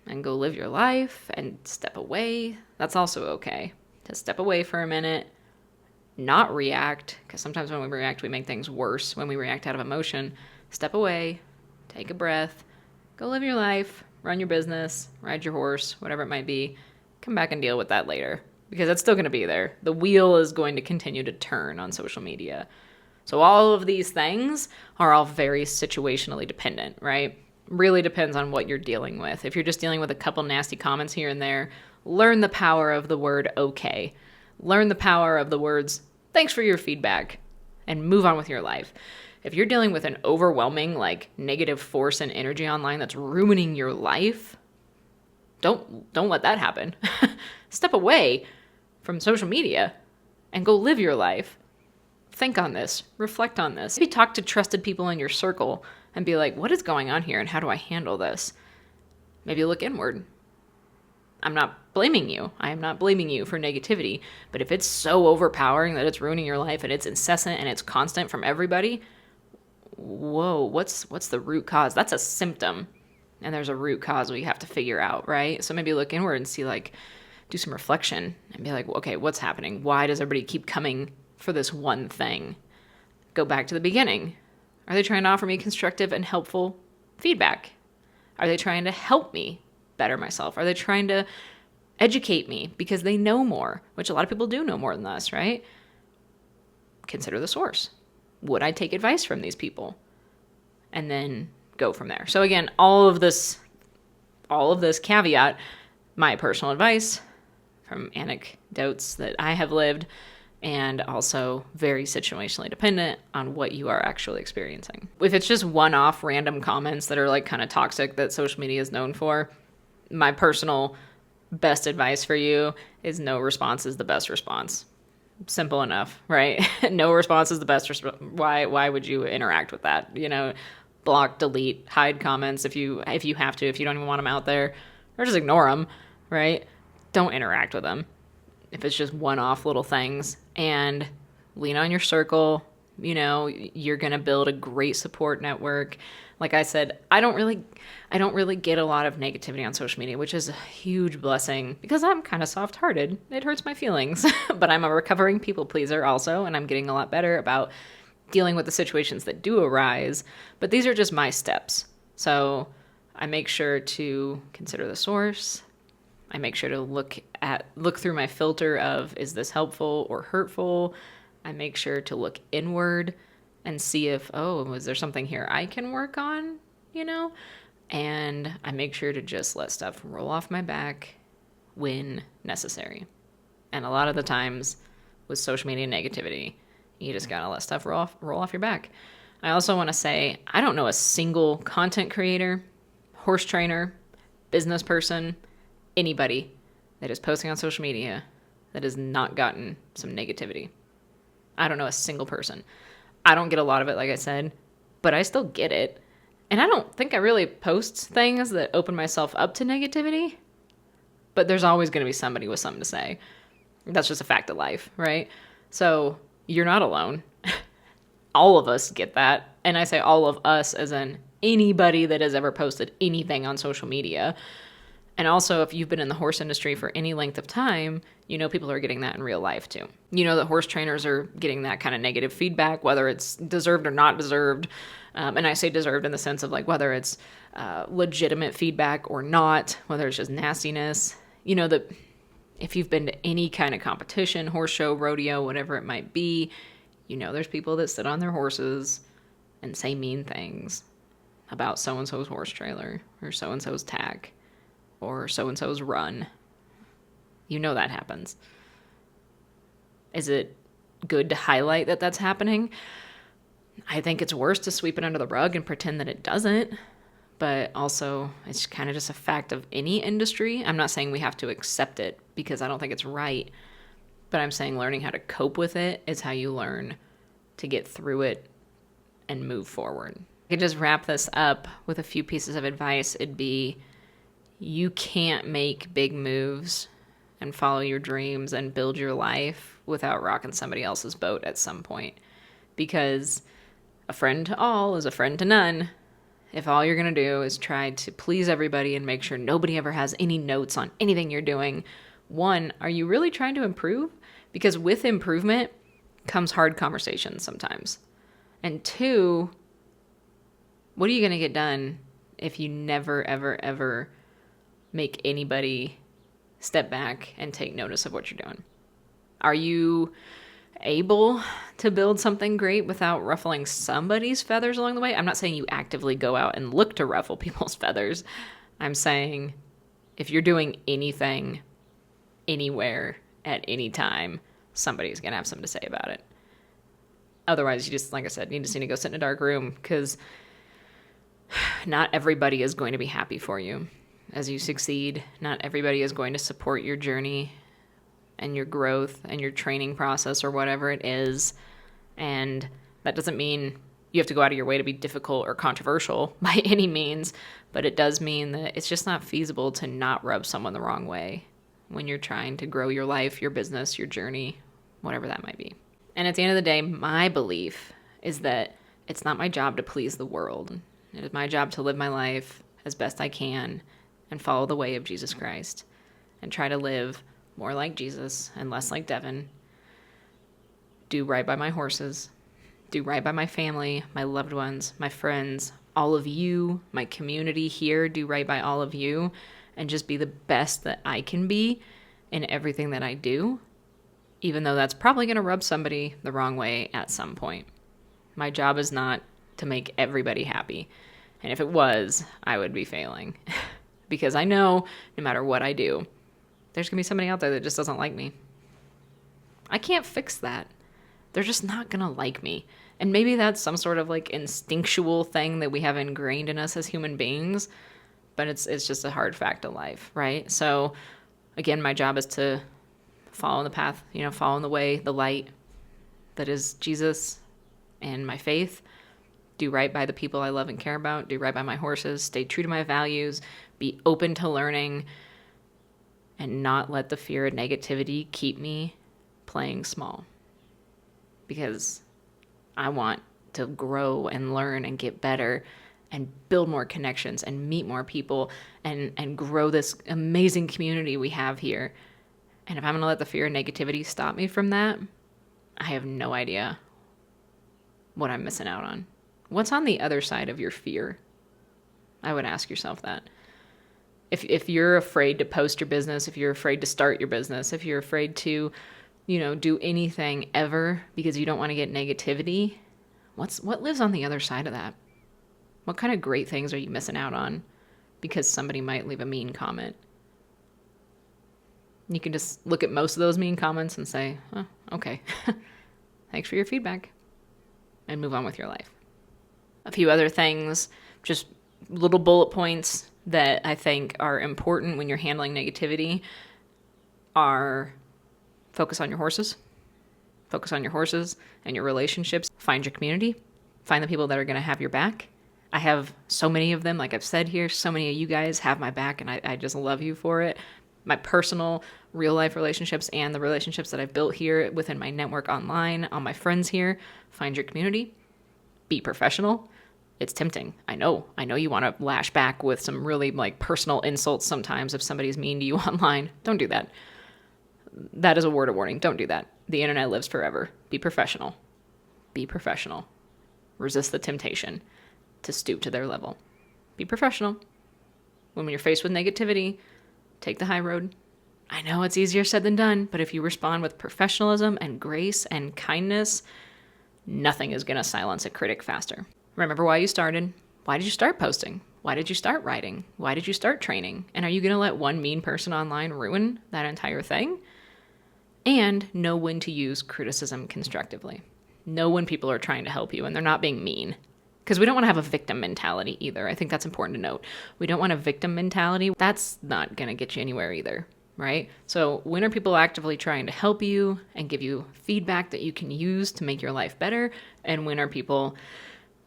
and go live your life and step away. That's also okay. To step away for a minute, not react, because sometimes when we react, we make things worse. When we react out of emotion, step away, take a breath, go live your life, run your business, ride your horse, whatever it might be. Come back and deal with that later, because it's still going to be there. The wheel is going to continue to turn on social media. So all of these things are all very situationally dependent, right? Really depends on what you're dealing with. If you're just dealing with a couple nasty comments here and there, learn the power of the word okay. Learn the power of the words, thanks for your feedback, and move on with your life. If you're dealing with an overwhelming, like, negative force and energy online that's ruining your life, don't let that happen. Step away from social media and go live your life. Think on this. Reflect on this. Maybe talk to trusted people in your circle and be like, what is going on here and how do I handle this? Maybe look inward. I'm not blaming you. I am not blaming you for negativity. But if it's so overpowering that it's ruining your life and it's incessant and it's constant from everybody, whoa, what's the root cause? That's a symptom. And there's a root cause we have to figure out, right? So maybe look inward and see, like, do some reflection and be like, okay, what's happening? Why does everybody keep coming for this one thing? Go back to the beginning. Are they trying to offer me constructive and helpful feedback? Are they trying to help me better myself? Are they trying to educate me because they know more, which a lot of people do know more than us, right? Consider the source. Would I take advice from these people? And then go from there. So again, all of this caveat, my personal advice from anecdotes that I have lived, and also very situationally dependent on what you are actually experiencing. If it's just one-off random comments that are like kind of toxic that social media is known for, my personal best advice for you is no response is the best response. Simple enough, right? No response is the best response. Why would you interact with that? You know, block, delete, hide comments if you have to, if you don't even want them out there, or just ignore them, right? Don't interact with them if it's just one-off little things, and lean on your circle. You know, you're going to build a great support network. Like I said, I don't really get a lot of negativity on social media, which is a huge blessing because I'm kind of soft-hearted. It hurts my feelings, but I'm a recovering people pleaser also, and I'm getting a lot better about dealing with the situations that do arise. But these are just my steps. So I make sure to consider the source. I make sure to look through my filter of, is this helpful or hurtful? I make sure to look inward and see if, is there something here I can work on, you know? And I make sure to just let stuff roll off my back when necessary. And a lot of the times with social media negativity, you just gotta let stuff roll off your back. I also want to say, I don't know a single content creator, horse trainer, business person, anybody that is posting on social media that has not gotten some negativity. I don't know a single person. I don't get a lot of it, like I said, but I still get it. And I don't think I really post things that open myself up to negativity, but there's always going to be somebody with something to say. That's just a fact of life, right? So you're not alone. All of us get that. And I say all of us as in anybody that has ever posted anything on social media. And also, if you've been in the horse industry for any length of time, you know people are getting that in real life too. You know that horse trainers are getting that kind of negative feedback, whether it's deserved or not deserved. And I say deserved in the sense of like whether it's legitimate feedback or not, whether it's just nastiness. You know that if you've been to any kind of competition, horse show, rodeo, whatever it might be, you know there's people that sit on their horses and say mean things about so-and-so's horse trailer or so-and-so's tack or so-and-so's run. You know that happens. Is it good to highlight that that's happening? I think it's worse to sweep it under the rug and pretend that it doesn't. But also, it's kind of just a fact of any industry. I'm not saying we have to accept it because I don't think it's right. But I'm saying learning how to cope with it is how you learn to get through it and move forward. I could just wrap this up with a few pieces of advice. It'd be, you can't make big moves and follow your dreams and build your life without rocking somebody else's boat at some point. Because a friend to all is a friend to none. If all you're going to do is try to please everybody and make sure nobody ever has any notes on anything you're doing, one, are you really trying to improve? Because with improvement comes hard conversations sometimes. And two, what are you going to get done if you never, ever, ever make anybody step back and take notice of what you're doing? Are you able to build something great without ruffling somebody's feathers along the way? I'm not saying you actively go out and look to ruffle people's feathers. I'm saying if you're doing anything, anywhere, at any time, somebody's going to have something to say about it. Otherwise, you just, like I said, you just need to go sit in a dark room because not everybody is going to be happy for you as you succeed. Not everybody is going to support your journey and your growth and your training process or whatever it is. And that doesn't mean you have to go out of your way to be difficult or controversial by any means, but it does mean that it's just not feasible to not rub someone the wrong way when you're trying to grow your life, your business, your journey, whatever that might be. And at the end of the day, my belief is that it's not my job to please the world. It is my job to live my life as best I can and follow the way of Jesus Christ and try to live more like Jesus and less like Devin. Do right by my horses. Do right by my family, my loved ones, my friends, all of you, my community here. Do right by all of you and just be the best that I can be in everything that I do, even though that's probably going to rub somebody the wrong way at some point. My job is not to make everybody happy. And if it was, I would be failing. Because I know no matter what I do, there's going to be somebody out there that just doesn't like me. I can't fix that. They're just not going to like me. And maybe that's some sort of like instinctual thing that we have ingrained in us as human beings, but it's just a hard fact of life, right? So again, my job is to follow the path, follow the way, the light that is Jesus and my faith. Do right by the people I love and care about. Do right by my horses. Stay true to my values. Be open to learning. And not let the fear of negativity keep me playing small. Because I want to grow and learn and get better and build more connections and meet more people and grow this amazing community we have here. And if I'm going to let the fear of negativity stop me from that, I have no idea what I'm missing out on. What's on the other side of your fear? I would ask yourself that. If you're afraid to post your business, if you're afraid to start your business, if you're afraid to, do anything ever because you don't want to get negativity, what lives on the other side of that? What kind of great things are you missing out on because somebody might leave a mean comment? You can just look at most of those mean comments and say, oh, okay, thanks for your feedback, and move on with your life. A few other things, just little bullet points that I think are important when you're handling negativity are focus on your horses. Focus on your horses and your relationships. Find your community. Find the people that are going to have your back. I have so many of them, like I've said here, so many of you guys have my back, and I just love you for it. My personal, real-life relationships and the relationships that I've built here within my network online, all my friends here. Find your community. Be professional. It's tempting. I know you want to lash back with some really like personal insults sometimes if somebody's mean to you online. Don't do that. That is a word of warning. Don't do that. The internet lives forever. Be professional. Be professional. Resist the temptation to stoop to their level. Be professional. When you're faced with negativity, take the high road. I know it's easier said than done, but if you respond with professionalism and grace and kindness, nothing is going to silence a critic faster. Remember why you started. Why did you start posting? Why did you start writing? Why did you start training? And are you going to let one mean person online ruin that entire thing? And know when to use criticism constructively. Know when people are trying to help you and they're not being mean. Because we don't want to have a victim mentality either. I think that's important to note. We don't want a victim mentality. That's not going to get you anywhere either, right? So when are people actively trying to help you and give you feedback that you can use to make your life better? And when are people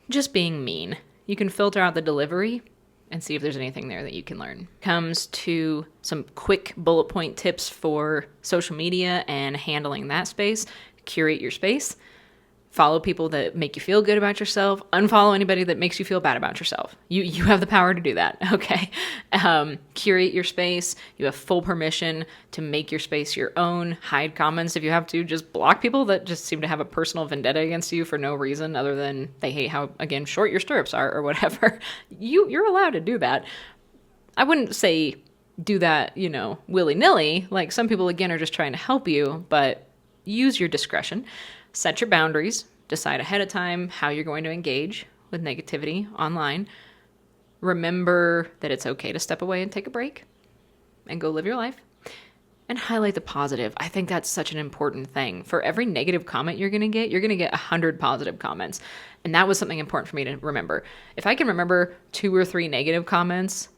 just being mean? You can filter out the delivery and see if there's anything there that you can learn. Comes to some quick bullet point tips for social media and handling that space. Curate your space. Follow people that make you feel good about yourself. Unfollow anybody that makes you feel bad about yourself. You have the power to do that, okay? Curate your space. You have full permission to make your space your own. Hide comments if you have to. Just block people that just seem to have a personal vendetta against you for no reason other than they hate how, again, short your stirrups are or whatever. You're allowed to do that. I wouldn't say do that, willy-nilly. Like some people, again, are just trying to help you, but use your discretion. Set your boundaries. Decide ahead of time how you're going to engage with negativity online. Remember that it's okay to step away and take a break and go live your life. And highlight the positive. I think that's such an important thing. For every negative comment you're going to get 100 positive comments. And that was something important for me to remember. If I can remember 2 or 3 negative comments,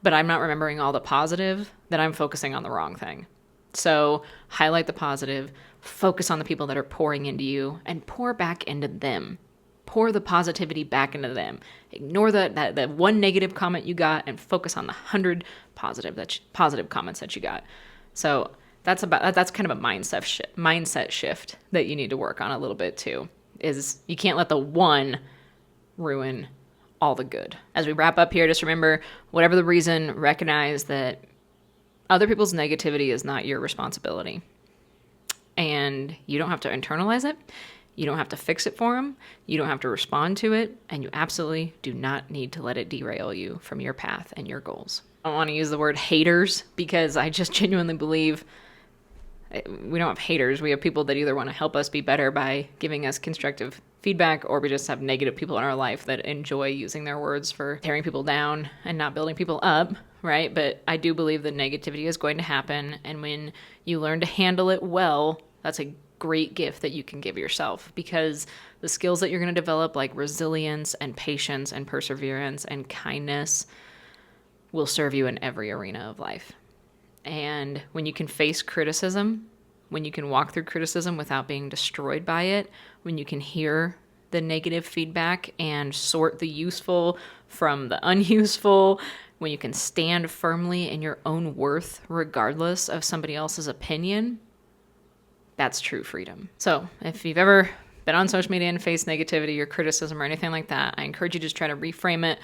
but I'm not remembering all the positive, then I'm focusing on the wrong thing. So highlight the positive, focus on the people that are pouring into you, and pour back into them. Pour the positivity back into them. Ignore that one negative comment you got and focus on the 100 positive comments that you got. So that's kind of a mindset shift that you need to work on a little bit too. Is you can't let the one ruin all the good. As we wrap up here, just remember, whatever the reason, recognize that other people's negativity is not your responsibility. And you don't have to internalize it. You don't have to fix it for them. You don't have to respond to it. And you absolutely do not need to let it derail you from your path and your goals. I don't want to use the word haters because I just genuinely believe we don't have haters. We have people that either want to help us be better by giving us constructive feedback, or we just have negative people in our life that enjoy using their words for tearing people down and not building people up, right? But I do believe that negativity is going to happen. And when you learn to handle it well, that's a great gift that you can give yourself, because the skills that you're going to develop, like resilience and patience and perseverance and kindness, will serve you in every arena of life. And when you can face criticism, when you can walk through criticism without being destroyed by it, when you can hear the negative feedback and sort the useful from the unuseful, when you can stand firmly in your own worth regardless of somebody else's opinion, that's true freedom. So if you've ever been on social media and faced negativity or criticism or anything like that, I encourage you to just try to reframe it,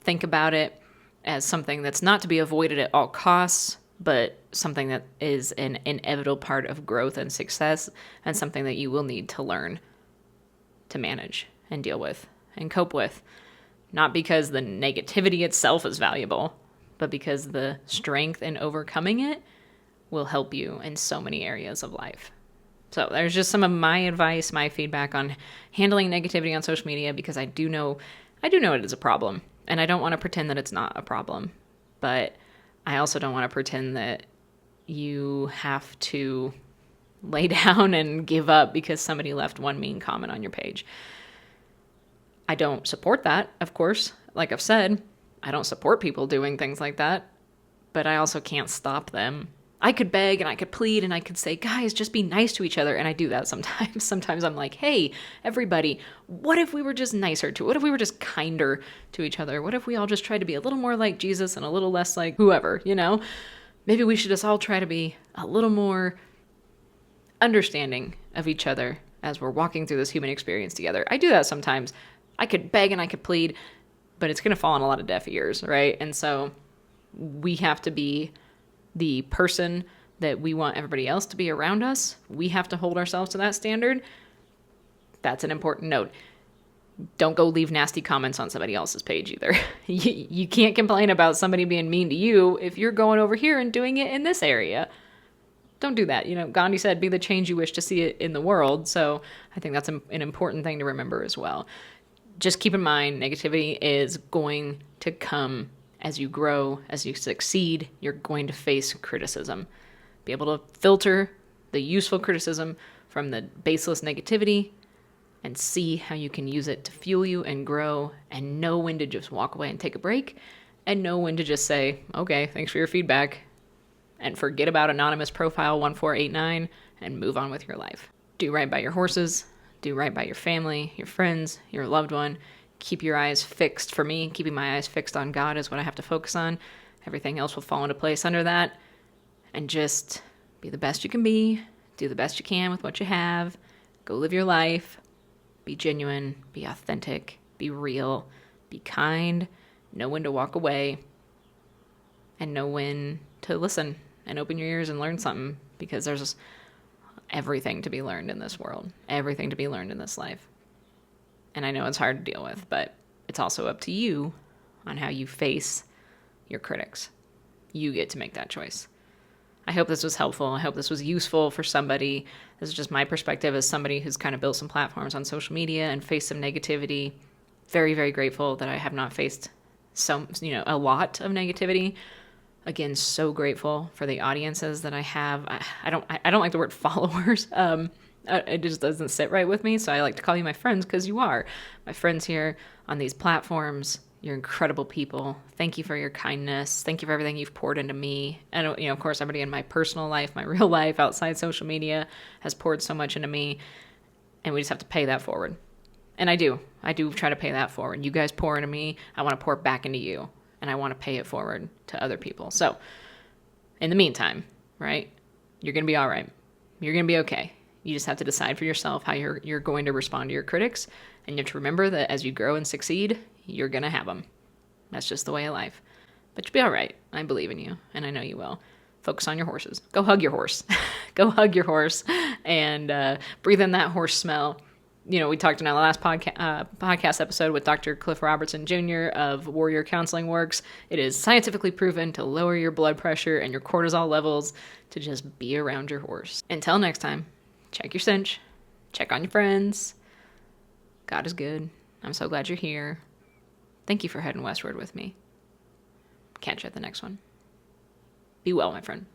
think about it as something that's not to be avoided at all costs, but something that is an inevitable part of growth and success, and something that you will need to learn to manage and deal with and cope with. Not because the negativity itself is valuable, but because the strength in overcoming it will help you in so many areas of life. So there's just some of my advice, my feedback on handling negativity on social media, because I do know it is a problem, and I don't want to pretend that it's not a problem, but I also don't want to pretend that you have to lay down and give up because somebody left one mean comment on your page. I don't support that, of course. Like I've said, I don't support people doing things like that, but I also can't stop them. I could beg and I could plead and I could say, guys, just be nice to each other. And I do that sometimes. Sometimes I'm like, hey, everybody, what if we were just nicer what if we were just kinder to each other? What if we all just tried to be a little more like Jesus and a little less like whoever, Maybe we should just all try to be a little more understanding of each other as we're walking through this human experience together. I do that sometimes. I could beg and I could plead, but it's going to fall on a lot of deaf ears, right? And so we have to be the person that we want everybody else to be around us. We have to hold ourselves to that standard. That's an important note. Don't go leave nasty comments on somebody else's page either. You can't complain about somebody being mean to you if you're going over here and doing it in this area. Don't do that. Gandhi said, be the change you wish to see it in the world. So I think that's an important thing to remember as well. Just keep in mind, negativity is going to come as you grow, as you succeed. You're going to face criticism. Be able to filter the useful criticism from the baseless negativity and see how you can use it to fuel you and grow, and know when to just walk away and take a break, and know when to just say, okay, thanks for your feedback, and forget about anonymous profile 1489 and move on with your life. Do right by your horses, do right by your family, your friends, your loved one. Keep your eyes fixed. For me, keeping my eyes fixed on God is what I have to focus on. Everything else will fall into place under that. And just be the best you can be, do the best you can with what you have, go live your life. Be genuine, be authentic, be real, be kind, know when to walk away, and know when to listen and open your ears and learn something, because there's everything to be learned in this world, everything to be learned in this life. And I know it's hard to deal with, but it's also up to you on how you face your critics. You get to make that choice. I hope this was helpful. I hope this was useful for somebody. This is just my perspective as somebody who's kind of built some platforms on social media and faced some negativity. Very, very grateful that I have not faced a lot of negativity. Again, so grateful for the audiences that I have. I don't like the word followers. It just doesn't sit right with me. So I like to call you my friends, because you are my friends here on these platforms. You're incredible people. Thank you for your kindness. Thank you for everything you've poured into me. And, of course, everybody in my personal life, my real life outside social media has poured so much into me. And we just have to pay that forward. And I do try to pay that forward. You guys pour into me. I want to pour back into you. And I want to pay it forward to other people. So in the meantime, right, you're going to be all right. You're going to be okay. You just have to decide for yourself how you're going to respond to your critics. And you have to remember that as you grow and succeed, you're going to have them. That's just the way of life. But you'll be all right. I believe in you, and I know you will. Focus on your horses. Go hug your horse. Go hug your horse and breathe in that horse smell. We talked in our last podcast episode with Dr. Cliff Robertson Jr. of Warrior Counseling Works. It is scientifically proven to lower your blood pressure and your cortisol levels to just be around your horse. Until next time, check your cinch. Check on your friends. God is good. I'm so glad you're here. Thank you for heading westward with me. Catch you at the next one. Be well, my friend.